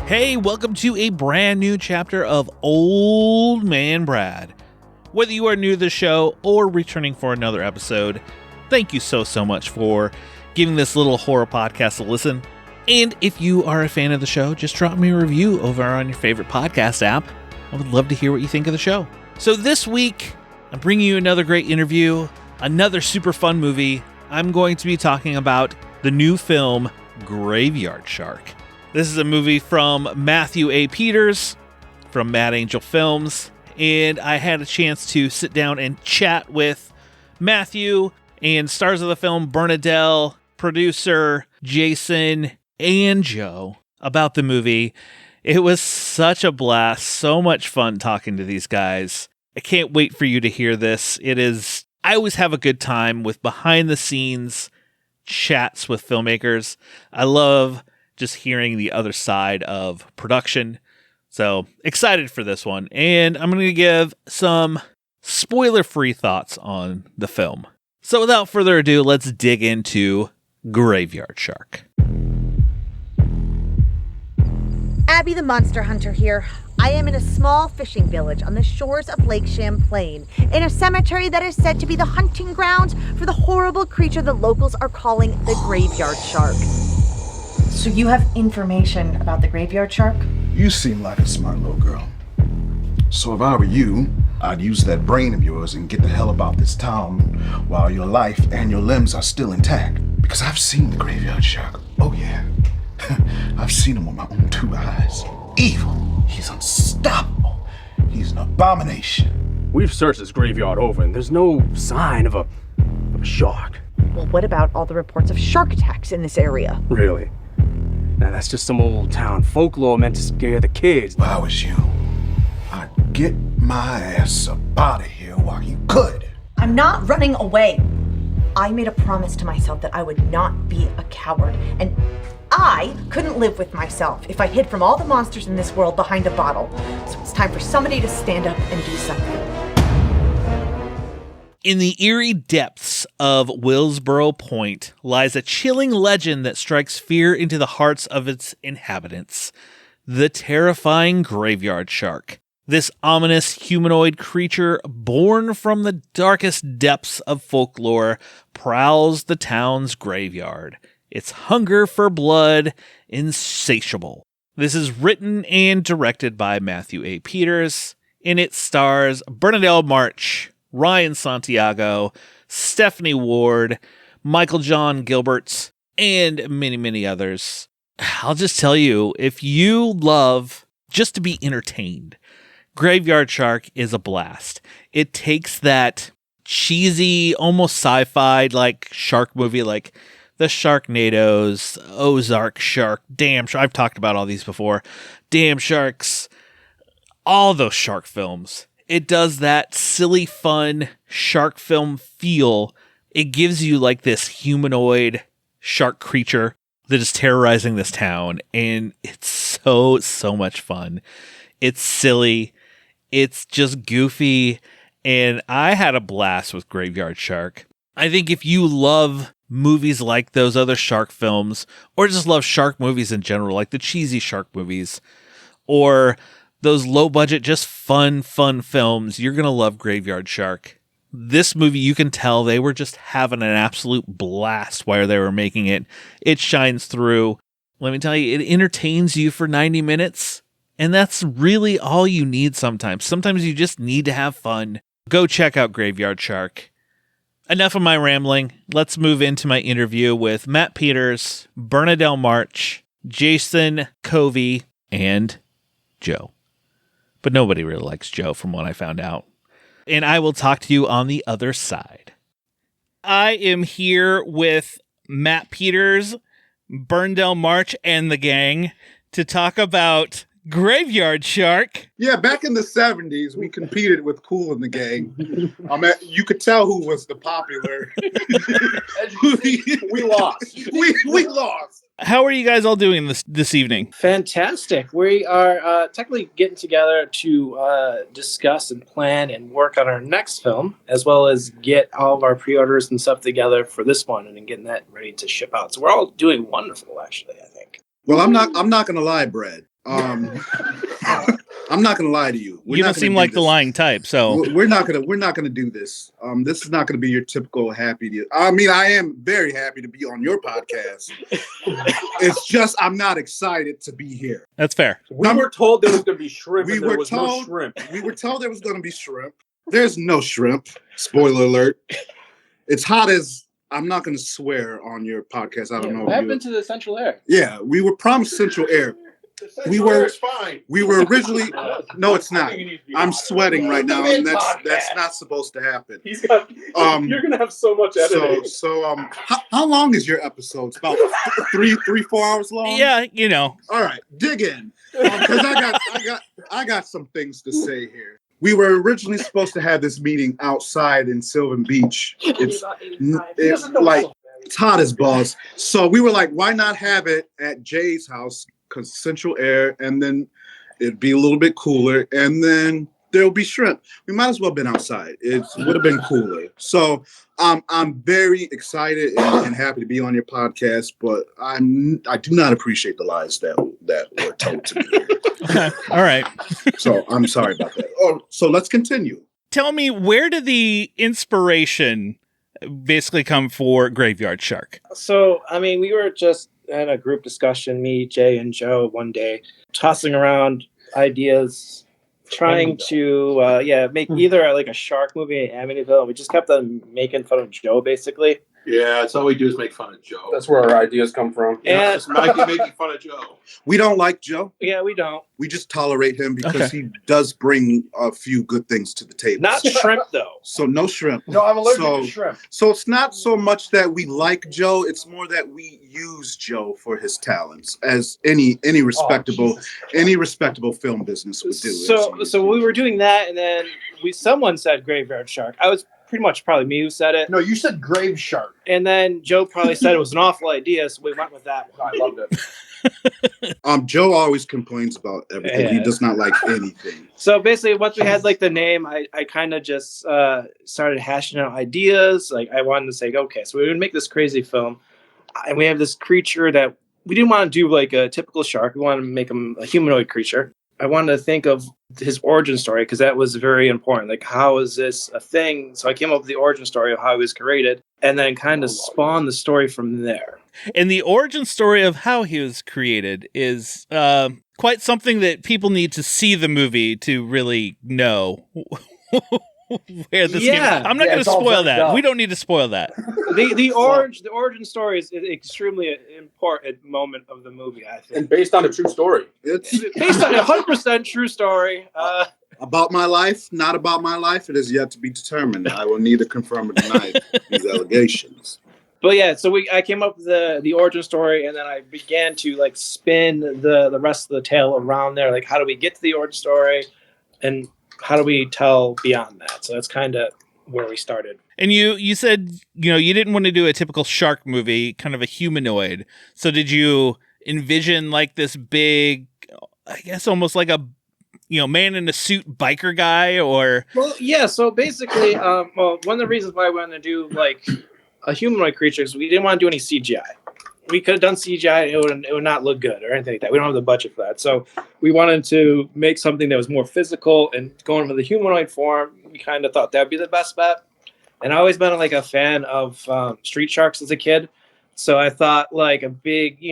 Hey, welcome to a brand new chapter of Old Man Brad. Whether you are new to the show or returning for another episode, thank you so much for giving this little horror podcast a listen. And if you are a fan of the show, just drop me a review over on your favorite podcast app. I would love to hear what you think of the show. So this week, I'm bringing you another great interview, another super fun movie. I'm going to be talking about the new film, Graveyard Shark. This is a movie from Matthew A. Peters from Mad Angel Films, and I had a chance to sit down and chat with Matthew and stars of the film, Berndele, producer Jason, and Joe about the movie. It was such a blast, so much fun talking to these guys. I can't wait for you to hear this. I always have a good time with behind the scenes chats with filmmakers. I love just hearing the other side of production. So excited for this one. And I'm going to give some spoiler-free thoughts on the film. So without further ado, let's dig into Graveyard Shark. Abby the Monster Hunter here. I am in a small fishing village on the shores of Lake Champlain, in a cemetery that is said to be the hunting ground for the horrible creature the locals are calling the Graveyard Shark. So you have information about the Graveyard Shark? You seem like a smart little girl. So if I were you, I'd use that brain of yours and get the hell about this town while your life and your limbs are still intact. Because I've seen the Graveyard Shark. Oh yeah. I've seen him with my own two eyes. Evil. He's unstoppable. He's an abomination. We've searched this graveyard over and there's no sign of a shark. Well, what about all the reports of shark attacks in this area? Really? Now that's just some old town folklore meant to scare the kids. If I was you, I'd get my ass up out of here while you could. I'm not running away. I made a promise to myself that I would not be a coward, and I couldn't live with myself if I hid from all the monsters in this world behind a bottle. So it's time for somebody to stand up and do something. In the eerie depths of Willsboro Point lies a chilling legend that strikes fear into the hearts of its inhabitants. The terrifying Graveyard Shark. This ominous humanoid creature born from the darkest depths of folklore prowls the town's graveyard. Its hunger for blood insatiable. This is written and directed by Matthew A. Peters. In it stars Berndele March, Ryan Santiago, Stephanie Ward, Michael John Gilbert, and many others. I'll just tell you, if you love just to be entertained, Graveyard Shark is a blast. It takes that cheesy, almost sci-fi like shark movie, like the Sharknadoes, Ozark Shark, Damn Shark. I've talked about all these before. Damn Sharks, all those shark films. It does that silly, fun shark film feel. It gives you like this humanoid shark creature that is terrorizing this town. And it's so much fun. It's silly. It's just goofy. And I had a blast with Graveyard Shark. I think if you love movies like those other shark films, or just love shark movies in general, like the cheesy shark movies, or those low-budget, just fun films, you're going to love Graveyard Shark. This movie, you can tell they were just having an absolute blast while they were making it. It shines through. Let me tell you, it entertains you for 90 minutes, and that's really all you need sometimes. Sometimes you just need to have fun. Go check out Graveyard Shark. Enough of my rambling. Let's move into my interview with Matt Peters, Berndele March, Jason Covey, and Joe. But nobody really likes Joe from what I found out. And I will talk to you on the other side. I am here with Matt Peters, Berndele March, and the gang to talk about Graveyard Shark. Yeah, back in the 70s, we competed with Kool and the Gang. You could tell who was the popular. We lost. We lost. How are you guys all doing this evening? Fantastic. We are technically getting together to discuss and plan and work on our next film, as well as get all of our pre-orders and stuff together for this one and getting that ready to ship out. So we're all doing wonderful, actually, I think. Well, I'm not going to lie, Brad. I'm not gonna lie to you. You don't seem like the lying type, so we're not gonna do this. This is not gonna be your typical happy. I mean, I am very happy to be on your podcast. It's just I'm not excited to be here. That's fair. We were told there was going to be shrimp. We and there were was told no shrimp. we were told there was gonna be shrimp. There's no shrimp. Spoiler alert. It's hot as. I'm not going to swear on your podcast. I don't know. What happened to the central air? Yeah, we were promised central air. We were fine. We were originally. No, it's not. I'm sweating right now, and that's not supposed to happen. He's got. You're going to have so much editing. How long is your episode? It's about 4 hours long. Yeah, you know. All right, dig in, because I got some things to say here. We were originally supposed to have this meeting outside in Sylvan Beach. It's hot as balls. So we were like, why not have it at Jay's house? Because central air, and then it'd be a little bit cooler, and then there'll be shrimp. We might as well have been outside. It would have been cooler. So I'm very excited and happy to be on your podcast, but I do not appreciate the lies that were told to me. Okay. All right. So I'm sorry about that. Oh, so let's continue. Tell me, where did the inspiration basically come for Graveyard Shark? So, I mean, we were just in a group discussion, me, Jay, and Joe, one day, tossing around ideas, trying to make either like a shark movie or an Amityville. We just kept on making fun of Joe, basically. Yeah, that's all we do is make fun of Joe. That's where our ideas come from. And just making fun of Joe. We don't like Joe. Yeah, we don't. We just tolerate him because he does bring a few good things to the table. Not shrimp, though. So no shrimp. No, I'm allergic to shrimp. So it's not so much that we like Joe. It's more that we use Joe for his talents, as any respectable film business would do. So we were doing that, and then someone said Graveyard Shark. I was pretty much probably me who said it. No, you said Grave Shark. And then Joe probably said it was an awful idea, so we went with that. I loved it. Joe always complains about everything. Yeah. He does not like anything. So basically, once we had like the name, I kind of just started hashing out ideas. Like I wanted to say, okay, so we would make this crazy film, and we have this creature that we didn't want to do like a typical shark. We wanted to make him a humanoid creature. I wanted to think of his origin story because that was very important. Like, how is this a thing? So I came up with the origin story of how he was created and then kind of spawned the story from there. And the origin story of how he was created is quite something that people need to see the movie to really know where this game. I'm not going to spoil that. We don't need to spoil that. The origin story is an extremely important moment of the movie, I think. And based on a true story. It's based on a 100% true story. About my life, not about my life. It is yet to be determined. I will neither confirm or deny these allegations. But yeah, so I came up with the origin story, and then I began to like spin the rest of the tale around there. Like, how do we get to the origin story, and how do we tell beyond that? So that's kind of where we started. And you said, you didn't want to do a typical shark movie, kind of a humanoid. So did you envision like this big, I guess almost like a, man in a suit biker guy or? Well, yeah. So basically, one of the reasons why we wanted to do like a humanoid creature is we didn't want to do any CGI. We could have done CGI, it would not look good or anything like that. We don't have the budget for that. So we wanted to make something that was more physical, and going for the humanoid form, we kind of thought that would be the best bet. And I always been like a fan of street sharks as a kid. So I thought like a big,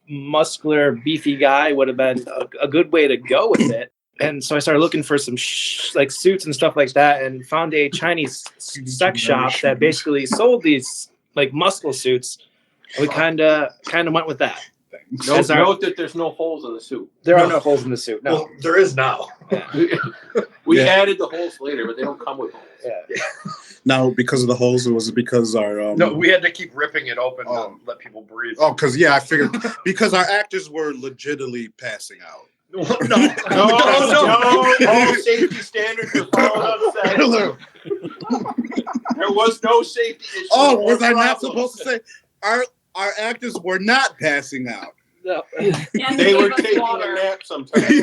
muscular, beefy guy would have been a good way to go with it. And so I started looking for some like suits and stuff like that, and found a Chinese sex shop that basically sold these like muscle suits. We kind of went with that. Note that there's no holes in the suit. There are no holes in the suit. No, well, there is now. We added the holes later, but they don't come with holes. Yeah. Now, because of the holes, or was it because our? No, we had to keep ripping it open to let people breathe. Oh, because I figured because our actors were legitimately passing out. No. All safety standards were followed on set. There was no safety issue. Oh, was I not supposed to say our actors were not passing out? No. They were taking a nap sometimes.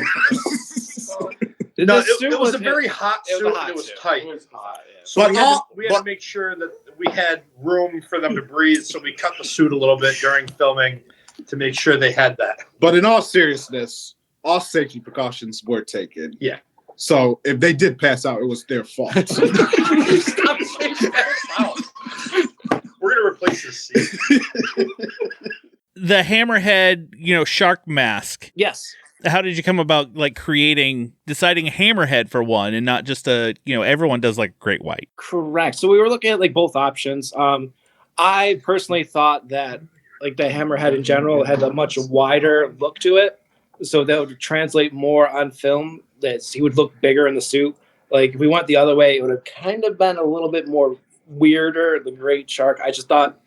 No, it was a very hot suit. It was tight. It was hot. Yeah. So we had to make sure that we had room for them to breathe. So we cut the suit a little bit during filming to make sure they had that. But in all seriousness, all safety precautions were taken. Yeah. So if they did pass out, it was their fault. Stop saying pass out. We're gonna replace this scene. The hammerhead, shark mask. Yes. How did you come about deciding a hammerhead for one and not just everyone does like great white? Correct. So we were looking at like both options. I personally thought that like the hammerhead in general had a much wider look to it. So that would translate more on film, that he would look bigger in the suit. Like if we went the other way, it would have kind of been a little bit more weirder, the great shark. I just thought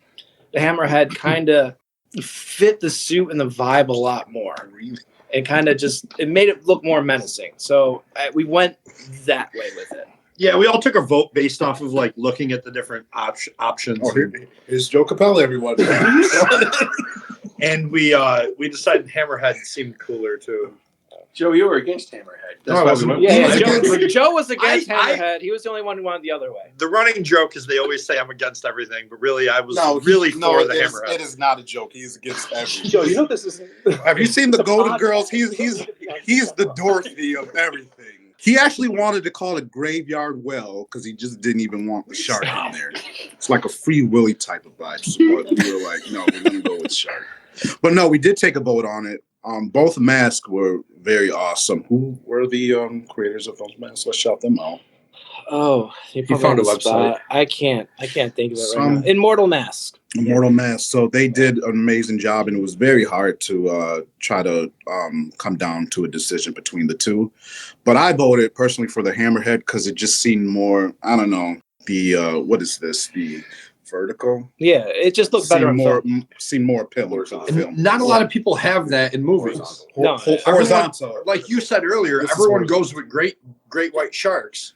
the hammerhead kind of fit the suit and the vibe a lot more. And kind of it made it look more menacing. So we went that way with it. Yeah, we all took a vote based off of like looking at the different options. Oh, here's Joe Capelli, everyone. And we decided Hammerhead seemed cooler too. Joe, you were against Hammerhead. That's why we went. Yeah, Joe was against Hammerhead. He was the only one who wanted the other way. The running joke is they always say I'm against everything, but really I was for the Hammerhead. It is not a joke. He's against everything. Joe, you know this is. Have you seen the Golden Girls? He's the Dorothy of everything. He actually wanted to call it Graveyard Well because he just didn't even want the shark in there. It's like a Free Willy type of vibe. So we were like, no, we're gonna go with shark. But no, we did take a vote on it. Both masks were very awesome. Who were the creators of those masks? Let's shout them out. Oh, you found a website. I can't think of it right now. Immortal Mask. So they did an amazing job, and it was very hard to try to come down to a decision between the two. But I voted personally for the Hammerhead because it just seemed more, I don't know, what is this? The vertical? Yeah, it just looked better. Seemed more appealing to the film. Not a lot of people have that in movies. Horizontal. Like you said earlier, everyone goes with great white sharks.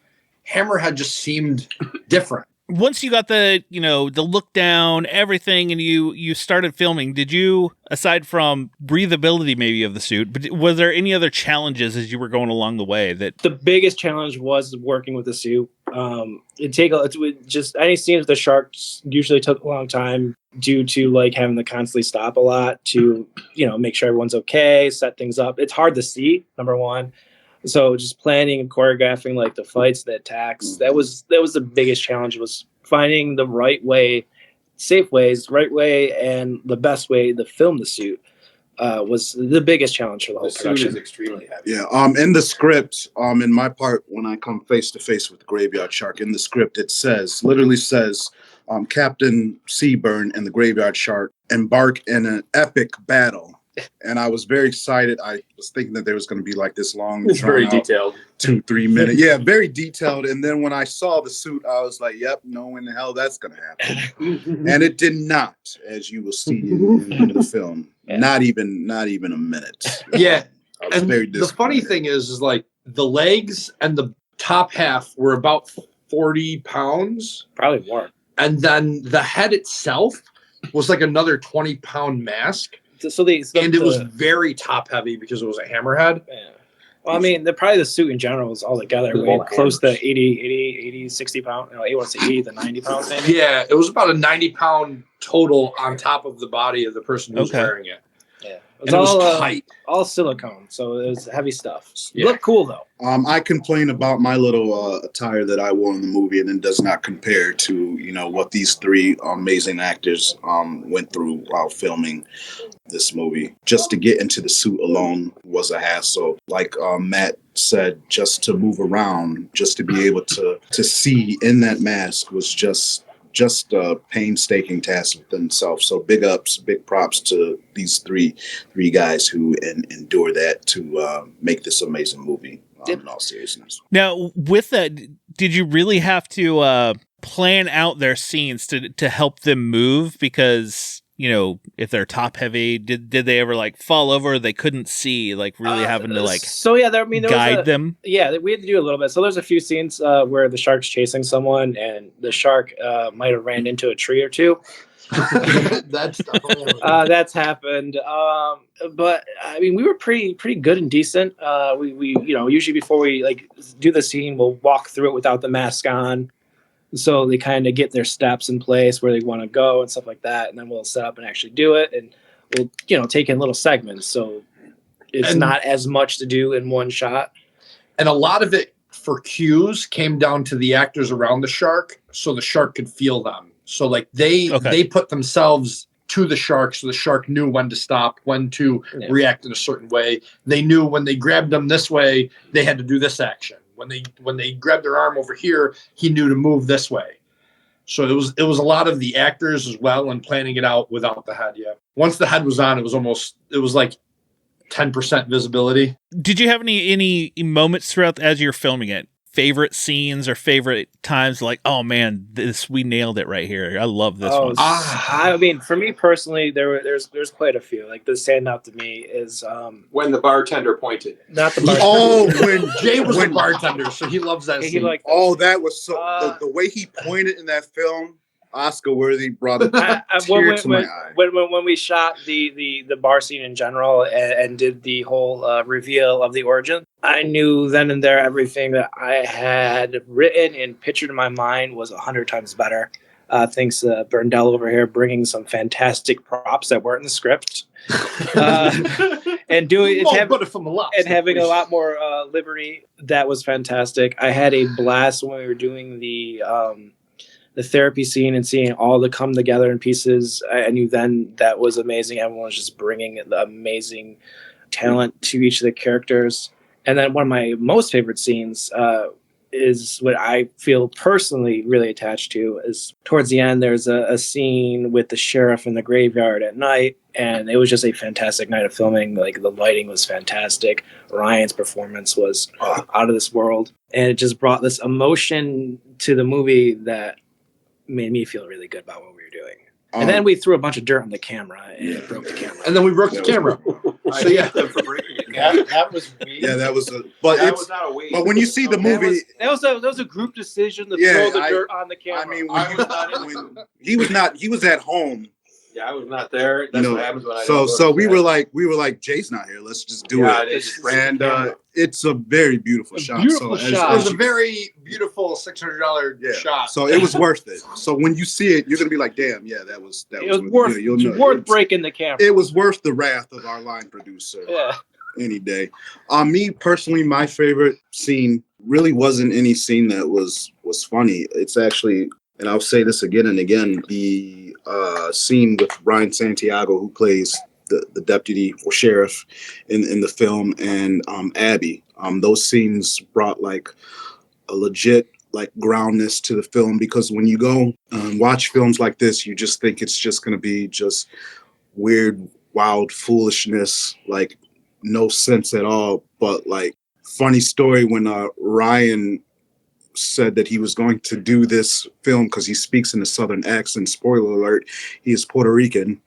Hammerhead just seemed different. Once you got the look down, everything, and you started filming, did you, aside from breathability maybe of the suit, but was there any other challenges as you were going along the way? That the biggest challenge was working with the suit. Any scenes with the sharks usually took a long time due to like having to constantly stop a lot to make sure everyone's okay, set things up. It's hard to see, number one. So just planning and choreographing like the fights, the attacks, that was the biggest challenge, was finding the right way, safe ways, right way, and the best way to film the suit was the biggest challenge for the whole production. Suit is extremely heavy. Yeah. In the script, in my part, when I come face to face with the Graveyard Shark, in the script it literally says, Captain Seaburn and the Graveyard Shark embark in an epic battle. And I was very excited. I was thinking that there was going to be like this long, it's very detailed, 2-3 minute. Yeah, very detailed. And then when I saw the suit, I was like, "Yep, no when the hell that's going to happen." And it did not, as you will see in the film. Yeah. Not even a minute. Yeah, I was very the funny thing is like the legs and the top half were about 40 pounds, probably more. And then the head itself was like another 20-pound mask. It was very top heavy because it was a hammerhead. Yeah. Well, I mean, probably the suit in general was all together weighed close to 80, 60 pounds. You want to say 80 to 90 pounds, maybe? Yeah, it was about a 90-pound total on top of the body of the person who was wearing it. Yeah. It was tight. All silicone, so it was heavy stuff. Yeah. Looked cool, though. I complain about my little attire that I wore in the movie, and it does not compare to, what these three amazing actors went through while filming this movie. Just to get into the suit alone was a hassle. Like Matt said, just to move around, just to be able to see in that mask was just a painstaking task within itself. So big props to these three guys who endure that to make this amazing movie. In all seriousness. Now, with that, did you really have to plan out their scenes to help them move? Because if they're top heavy, did they ever like fall over? They couldn't see, like really having to like. So yeah, there guide them. Yeah, we had to do a little bit. So there's a few scenes where the shark's chasing someone, and the shark might have ran into a tree or two. That's happened. But I mean, we were pretty good and decent. We usually before we like do the scene, we'll walk through it without the mask on. So they kind of get their steps in place where they want to go and stuff like that. And then we'll set up and actually do it. And we'll, take in little segments. So it's not as much to do in one shot. And a lot of it for cues came down to the actors around the shark, so the shark could feel them. So like they put themselves to the shark, so the shark knew when to stop, when to react in a certain way. They knew when they grabbed them this way, they had to do this action. When they grabbed their arm over here, he knew to move this way. So it was a lot of the actors as well, and planning it out without the head. Yeah, once the head was on, it was like 10% visibility. Did you have any moments throughout as you're filming it? Favorite scenes or favorite times? Like, oh man, we nailed it right here. I love this one. I mean, for me personally, there's quite a few. Like the stand out to me is when the bartender pointed. Not the bartender. Oh, when Jay was a bartender, so he loves that scene. That was so the way he pointed in that film. Oscar worthy, brought a tear to my eye. When we shot the bar scene in general and did the whole reveal of the origin, I knew then and there everything that I had written and pictured in my mind was 100 times better. Thanks to Berndele over here bringing some fantastic props that weren't in the script, and having a lot more liberty. That was fantastic. I had a blast when we were doing the therapy scene and seeing all the come together in pieces. I knew then that was amazing. Everyone was just bringing the amazing talent to each of the characters. And then one of my most favorite scenes is what I feel personally really attached to is towards the end, there's a scene with the sheriff in the graveyard at night. And it was just a fantastic night of filming. Like the lighting was fantastic. Ryan's performance was out of this world. And it just brought this emotion to the movie that made me feel really good about what we were doing. And then we threw a bunch of dirt on the camera and it broke the camera. And then we broke the camera. So yeah, for breaking it. That was weird. Yeah, that was was not a weed. But when you see the movie, that was a group decision to throw the dirt on the camera. I mean, he was at home. Yeah, I was not there. That's what happens when I. So we were like, Jay's not here. Let's just do it. And it's a very beautiful shot. Beautiful shot. It was a very beautiful $600 shot. So it was worth it. So when you see it, you're gonna be like, damn, yeah, that was worth breaking the camera. It was worth the wrath of our line producer. Yeah. Any day. Me personally, my favorite scene really wasn't any scene that was funny. It's actually, and I'll say this again and again, the scene with Ryan Santiago, who plays the deputy or sheriff in the film, and Abby. Those scenes brought like a legit like groundness to the film, because when you go and watch films like this, you just think it's just going to be just weird, wild foolishness, like no sense at all. But like, funny story, when Ryan said that he was going to do this film because he speaks in a Southern accent, spoiler alert, he is Puerto Rican.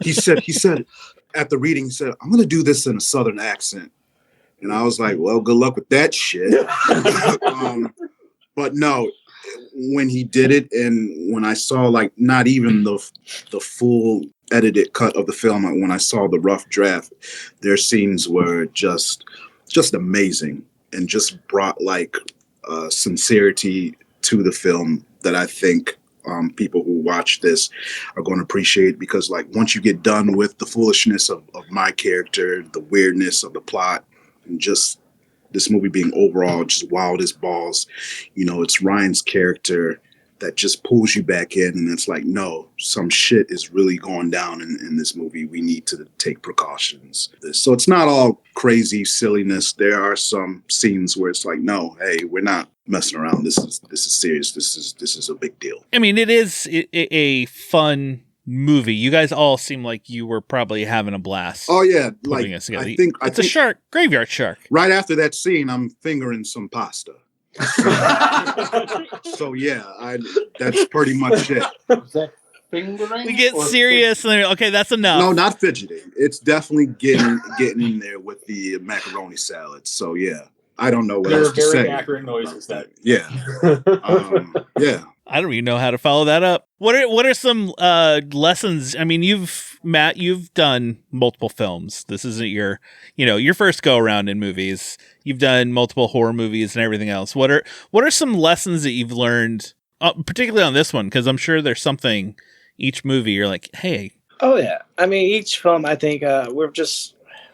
He said at the reading, he said, I'm going to do this in a Southern accent. And I was like, well, good luck with that shit. But no, when he did it, and when I saw like not even the full edited cut of the film, when I saw the rough draft, their scenes were just amazing, and just brought like sincerity to the film that I think people who watch this are going to appreciate, because like once you get done with the foolishness of my character, the weirdness of the plot, and just this movie being overall just wild as balls, it's Ryan's character that just pulls you back in, and it's like, no, some shit is really going down in this movie. We need to take precautions. So it's not all crazy silliness. There are some scenes where it's like, no, hey, we're not messing around. This is serious. This is a big deal. I mean, it is a fun movie. You guys all seem like you were probably having a blast. Oh yeah, putting it together. I think a shark, graveyard shark. Right after that scene, I'm fingering some pasta. So yeah, that's pretty much it. Fingering? We get serious and okay, that's enough. No, not fidgeting. It's definitely getting in there with the macaroni salad. So yeah, I don't know what else to say. Very accurate noises. That yeah, yeah. I don't even know how to follow that up. What are some lessons? I mean, Matt, you've done multiple films. This isn't your first go around in movies. You've done multiple horror movies and everything else. What are some lessons that you've learned, particularly on this one? Because I'm sure there's something each movie you're like, hey, Oh yeah, I mean each film. I think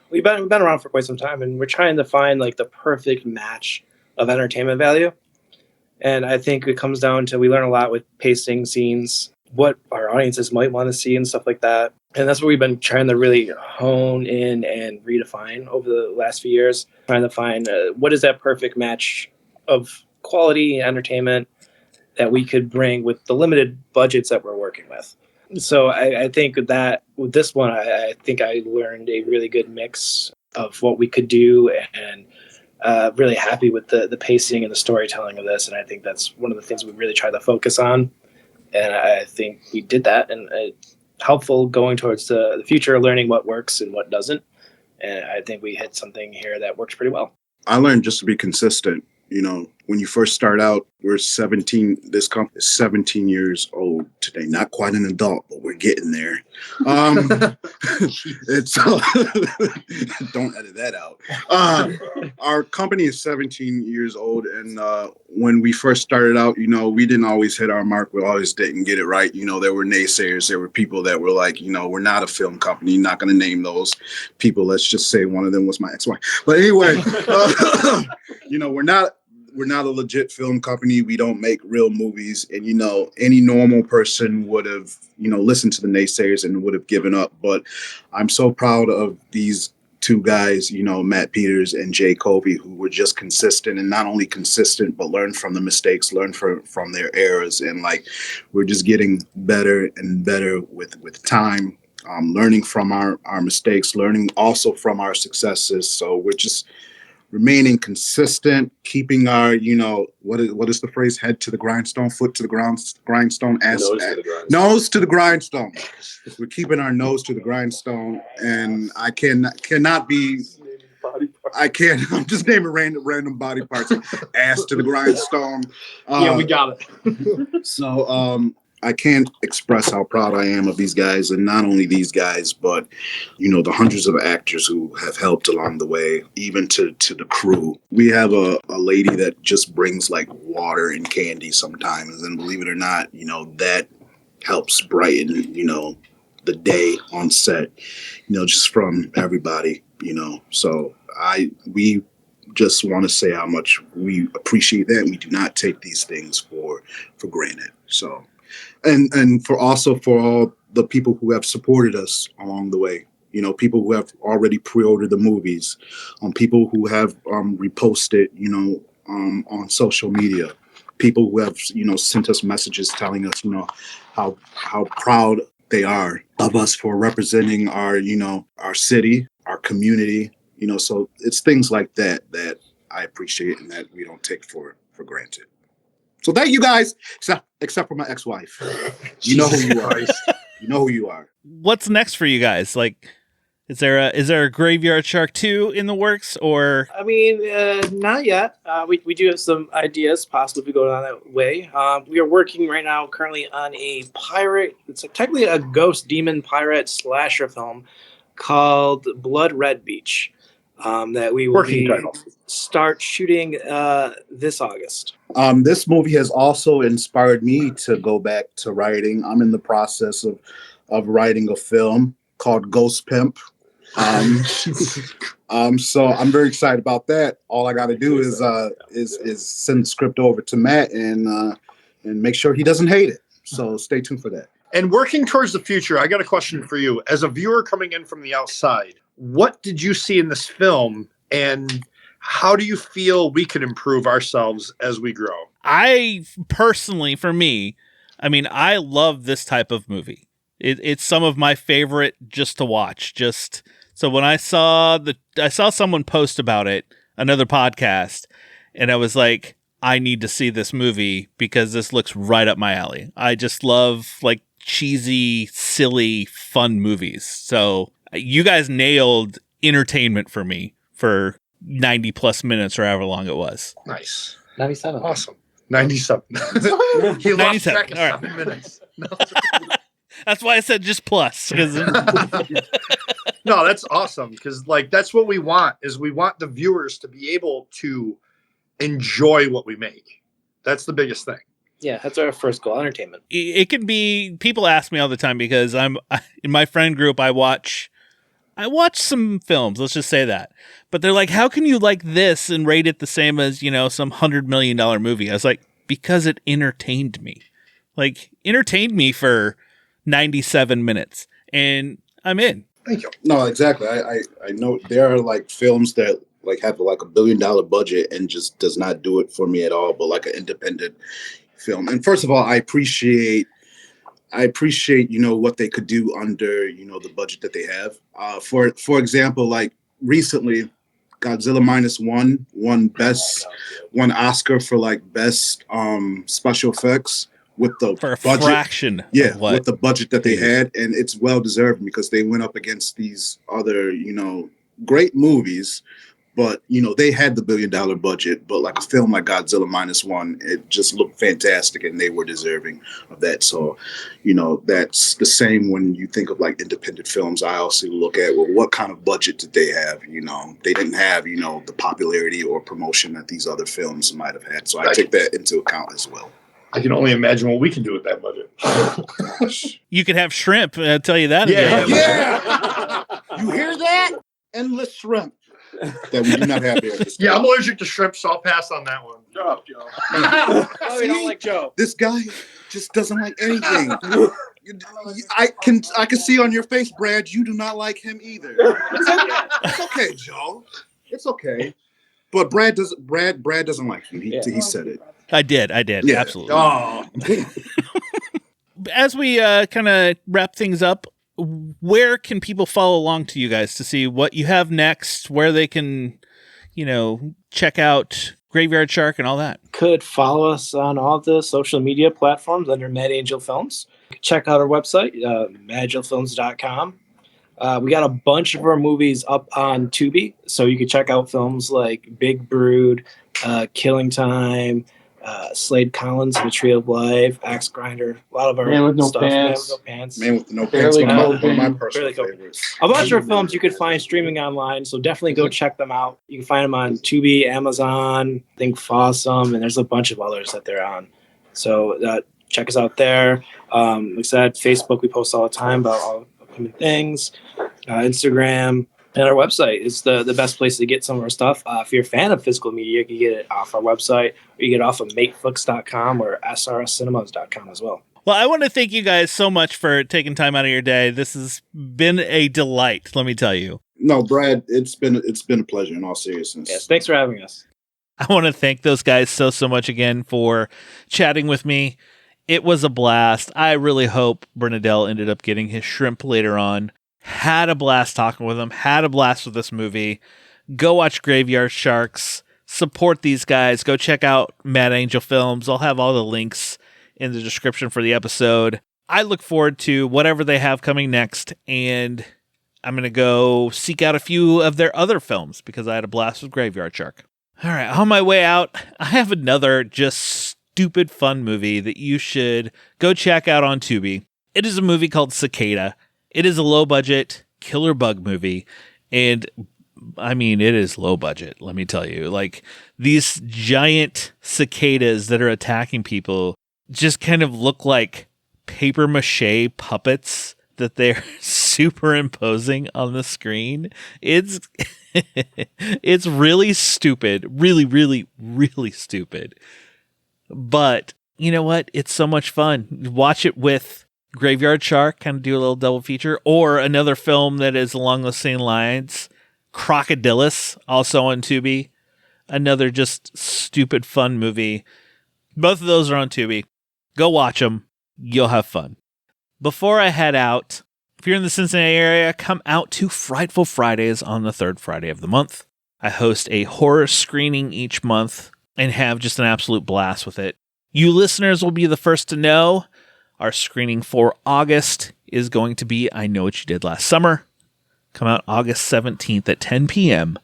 we've been around for quite some time, and we're trying to find like the perfect match of entertainment value. And I think it comes down to we learn a lot with pacing scenes, what our audiences might want to see, and stuff like that. And that's what we've been trying to really hone in and redefine over the last few years, trying to find what is that perfect match of quality entertainment that we could bring with the limited budgets that we're working with. So I think that with this one, I think I learned a really good mix of what we could do, and really happy with the pacing and the storytelling of this. And I think that's one of the things we really try to focus on. And I think we did that, and it's helpful going towards the future, learning what works and what doesn't. And I think we hit something here that works pretty well. I learned just to be consistent. When you first start out, we're 17. This company is 17 years old today. Not quite an adult, but we're getting there. It's don't edit that out. Our company is 17 years old, and when we first started out, we didn't always hit our mark. We always didn't get it right. There were naysayers. There were people that were like, we're not a film company. Not going to name those people. Let's just say one of them was my ex-wife. But anyway, we're not a legit film company. We don't make real movies. And, any normal person would have, listened to the naysayers and would have given up. But I'm so proud of these two guys, Matt Peters and Jay Covey, who were just consistent, and not only consistent, but learn from the mistakes, learn from their errors. And we're just getting better and better with time, learning from our mistakes, learning also from our successes. So we're just remaining consistent, keeping our, what is the phrase? Head to the grindstone, foot to the grindstone, nose to the grindstone. We're keeping our nose to the grindstone, and I cannot be. I can't. I'm just naming random body parts. Ass to the grindstone. Yeah, we got it. So I can't express how proud I am of these guys, and not only these guys, but the hundreds of actors who have helped along the way, even to the crew. We have a lady that just brings water and candy sometimes, and believe it or not, that helps brighten the day on set. Just from everybody. So we just want to say how much we appreciate that, and we do not take these things for granted. So. And for all the people who have supported us along the way, people who have already pre-ordered the movies, people who have reposted, on social media, people who have, sent us messages telling us, how proud they are of us for representing our city, our community, so it's things like that I appreciate and that we don't take for granted. So thank you guys, except for my ex-wife. You know who you are. You know who you are. What's next for you guys? Is there a Graveyard Shark 2 in the works, or? I mean, not yet. We do have some ideas, possibly if we go down that way. We are working right now currently on a pirate. It's technically a ghost demon pirate slasher film called Blood Red Beach. That we will start shooting this August. This movie has also inspired me to go back to writing. I'm in the process of writing a film called Ghost Pimp. So I'm very excited about that. All I got to do is send the script over to Matt and make sure he doesn't hate it. So stay tuned for that. And working towards the future, I got a question for you. As a viewer coming in from the outside, what did you see in this film, and how do you feel we can improve ourselves as we grow? I personally, for me, I love this type of movie. It's some of my favorite just to watch. So when I saw someone post about it, another podcast, and I was like, I need to see this movie because this looks right up my alley. I just love cheesy, silly, fun movies. So you guys nailed entertainment for me for 90 plus minutes or however long it was. Nice. 97. Awesome. 97. He lost track of 7 minutes. No. That's why I said just plus. No, that's awesome. Because that's what we want, is we want the viewers to be able to enjoy what we make. That's the biggest thing. Yeah, that's our first goal, entertainment. It can be, people ask me all the time because in my friend group, I watch some films, let's just say that. But they're like, how can you like this and rate it the same as, some $100 million movie? I was like, because it entertained me. Like, entertained me for 97 minutes. And I'm in. Thank you. No, exactly. I know there are like films that like have like $1 billion budget and just does not do it for me at all, but like an independent film. And first of all, I appreciate what they could do under the budget that they have. For example, like recently Godzilla -1 won Oscar for like best special effects with the for a budget, fraction with the budget that they had, and it's well deserved because they went up against these other great movies. But, they had the $1 billion budget, but like a film like Godzilla -1, it just looked fantastic and they were deserving of that. So, that's the same when you think of like independent films. I also look at, well, what kind of budget did they have? They didn't have, the popularity or promotion that these other films might have had. So I take that into account as well. I can only imagine what we can do with that budget. You could have shrimp, I'll tell you that. Yeah. You hear that? Endless shrimp. That we do not have here. Yeah, I'm allergic to shrimp, so I'll pass on that one. Joe. Oh, you don't like Joe. This guy just doesn't like anything. I can see on your face, Brad, you do not like him either. It's okay, Joe. It's okay. But Brad doesn't like you. He said it. I did. Yeah. Absolutely. Oh. As we kind of wrap things up, where can people follow along to you guys to see what you have next, where they can, check out Graveyard Shark and all that? Could follow us on all the social media platforms under Mad Angel Films. Check out our website, madangelfilms.com. We got a bunch of our movies up on Tubi, so you can check out films like Big Brood, Killing Time, Slade Collins, The Tree of Life, Axe Grinder, a lot of our Man with No stuff. Pants. Man with No Pants. One of my personal Barely favorites. A bunch of our films you could find streaming online, so definitely go check them out. You can find them on Tubi, Amazon, I think Fossum, and there's a bunch of others that they're on. So check us out there. Like I said, Facebook, we post all the time about all upcoming things. Instagram. And our website is the best place to get some of our stuff. If you're a fan of physical media, you can get it off our website, or you get it off of mateflix.com or srscinemas.com as well. Well, I want to thank you guys so much for taking time out of your day. This has been a delight, let me tell you. No, Brad, it's been a pleasure in all seriousness. Yes, thanks for having us. I want to thank those guys so much again for chatting with me. It was a blast. I really hope Berndele ended up getting his shrimp later on. Had a blast talking with him. Had a blast with this movie. Go watch Graveyard Sharks. Support these guys. Go check out Mad Angel Films. I'll have all the links in the description for the episode. I look forward to whatever they have coming next, and I'm going to go seek out a few of their other films because I had a blast with Graveyard Shark. All right, on my way out, I have another just stupid fun movie that you should go check out on Tubi. It is a movie called Cicada. It is a low-budget killer bug movie, and I mean, it is low budget, let me tell you. Like, these giant cicadas that are attacking people just kind of look like papier-mâché puppets that they're superimposing on the screen. It's it's really stupid. Really, really, really stupid. But you know what? It's so much fun. Watch it with Graveyard Shark, kind of do a little double feature, or another film that is along the same lines, Crocodilus, also on Tubi. Another just stupid fun movie. Both of those are on Tubi. Go watch them. You'll have fun. Before I head out, if you're in the Cincinnati area, come out to Frightful Fridays on the third Friday of the month. I host a horror screening each month and have just an absolute blast with it. You listeners will be the first to know. Our screening for August is going to be I Know What You Did Last Summer. Come out August 17th at 10 p.m.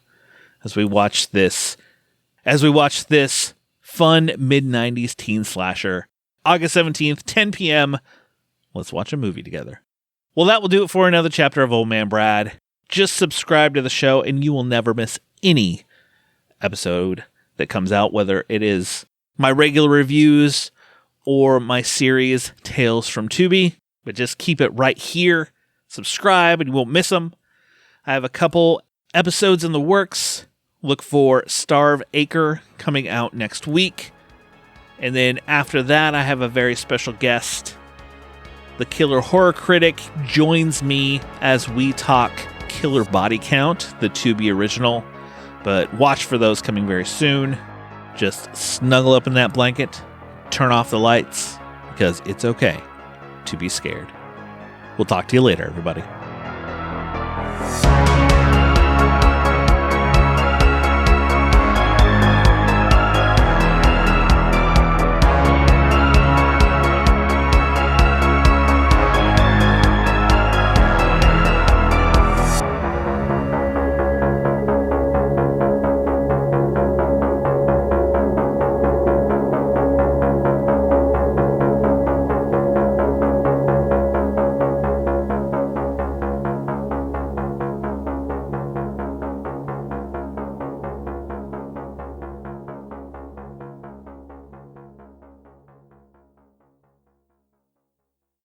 as we watch this fun mid-90s teen slasher. August 17th, 10 p.m. Let's watch a movie together. Well, that will do it for another chapter of Old Man Brad. Just subscribe to the show and you will never miss any episode that comes out, whether it is my regular reviews or my series Tales from Tubi, but just keep it right here. Subscribe and you won't miss them. I have a couple episodes in the works. Look for Starve Acre coming out next week. And then after that, I have a very special guest. The Killer Horror Critic joins me as we talk Killer Body Count, the Tubi original. But watch for those coming very soon. Just snuggle up in that blanket, turn off the lights, because it's okay to be scared. We'll talk to you later, everybody.